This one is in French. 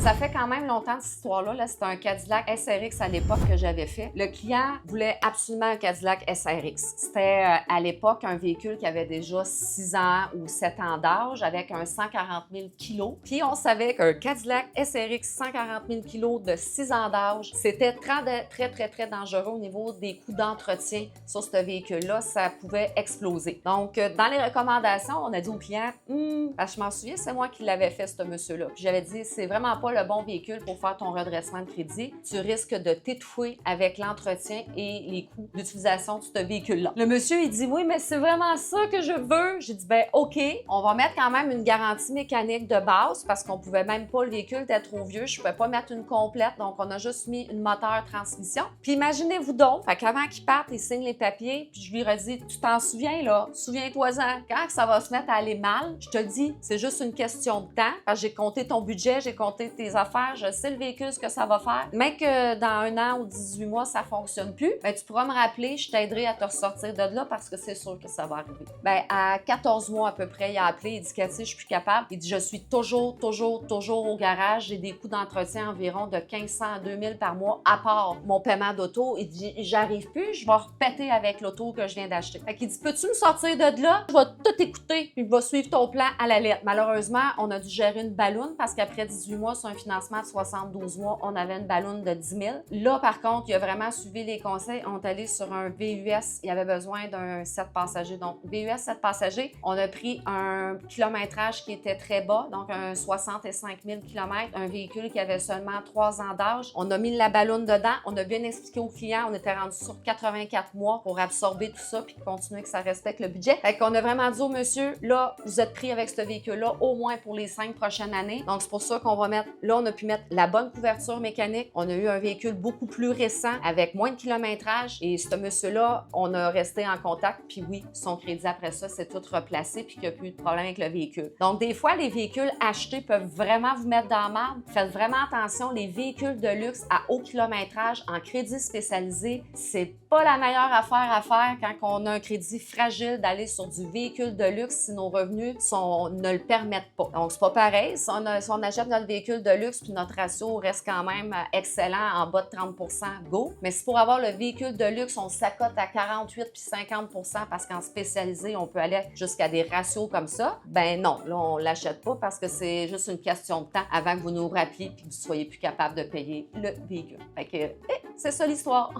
Ça fait quand même longtemps cette histoire-là. Là, c'était un Cadillac SRX à l'époque que j'avais fait. Le client voulait absolument un Cadillac SRX. C'était à l'époque un véhicule qui avait déjà 6 ans ou 7 ans d'âge avec un 140 000 kg. Puis on savait qu'un Cadillac SRX 140 000 kg de 6 ans d'âge, c'était très dangereux au niveau des coûts d'entretien sur ce véhicule-là. Ça pouvait exploser. Donc, dans les recommandations, on a dit au client, parce que je m'en souviens, c'est moi qui l'avais fait, ce monsieur-là. Puis j'avais dit, c'est vraiment pas le bon véhicule pour faire ton redressement de crédit. Tu risques de t'étouffer avec l'entretien et les coûts d'utilisation de ce véhicule-là. Le monsieur, il dit, oui, mais c'est vraiment ça que je veux. J'ai dit, ben OK, on va mettre quand même une garantie mécanique de base parce qu'on pouvait même pas, le véhicule était trop vieux, je pouvais pas mettre une complète, donc on a juste mis une moteur transmission. Puis imaginez-vous donc, fait qu'avant qu'il parte, il signe les papiers, puis je lui redis, tu t'en souviens là, souviens-toi-en, quand ça va se mettre à aller mal, je te le dis, c'est juste une question de temps, parce que j'ai compté ton budget, j'ai compté tes affaires, je sais le véhicule, ce que ça va faire. Mais que dans 1 an ou 18 mois, ça fonctionne plus, ben tu pourras me rappeler, je t'aiderai à te ressortir de là parce que c'est sûr que ça va arriver. Ben à 14 mois à peu près, il a appelé, il dit, Cathy, je suis plus capable. Il dit, je suis toujours au garage, j'ai des coûts d'entretien environ de 1500 à 2000 par mois, à part mon paiement d'auto. Il dit, j'arrive plus, je vais repéter avec l'auto que je viens d'acheter. Fait qu'il dit, peux-tu me sortir de là? Je vais tout écouter, puis je vais suivre ton plan à la lettre. Malheureusement, on a dû gérer une balloune parce qu'après 18 mois, sur un financement de 72 mois, on avait une balloune de 10 000. Là, par contre, il a vraiment suivi les conseils. On est allé sur un VUS. Il avait besoin d'un 7 passagers. Donc, VUS 7 passagers, on a pris un kilométrage qui était très bas, donc un 65 000 km, un véhicule qui avait seulement 3 ans d'âge. On a mis la balloune dedans. On a bien expliqué au client. On était rendu sur 84 mois pour absorber tout ça puis continuer que ça respecte le budget. Fait qu'on a vraiment dit au monsieur, là, vous êtes pris avec ce véhicule-là au moins pour les 5 prochaines années. Donc, c'est pour ça qu'on va mettre, là, on a pu mettre la bonne couverture mécanique. On a eu un véhicule beaucoup plus récent avec moins de kilométrage et ce monsieur-là, on a resté en contact. Puis oui, son crédit après ça, c'est tout replacé puis qu'il n'y a plus de problème avec le véhicule. Donc, des fois, les véhicules achetés peuvent vraiment vous mettre dans la merde. Faites vraiment attention, les véhicules de luxe à haut kilométrage en crédit spécialisé, c'est pas la meilleure affaire à faire quand on a un crédit fragile d'aller sur du véhicule de luxe si nos revenus ne le permettent pas. Donc, c'est pas pareil. Si on achète notre véhicule de luxe puis notre ratio reste quand même excellent en bas de 30 % go. Mais si pour avoir le véhicule de luxe, on s'accote à 48 puis 50 % parce qu'en spécialisé, on peut aller jusqu'à des ratios comme ça, ben non, là, on l'achète pas parce que c'est juste une question de temps avant que vous nous rappeliez puis que vous soyez plus capable de payer le véhicule. Fait que, c'est ça l'histoire.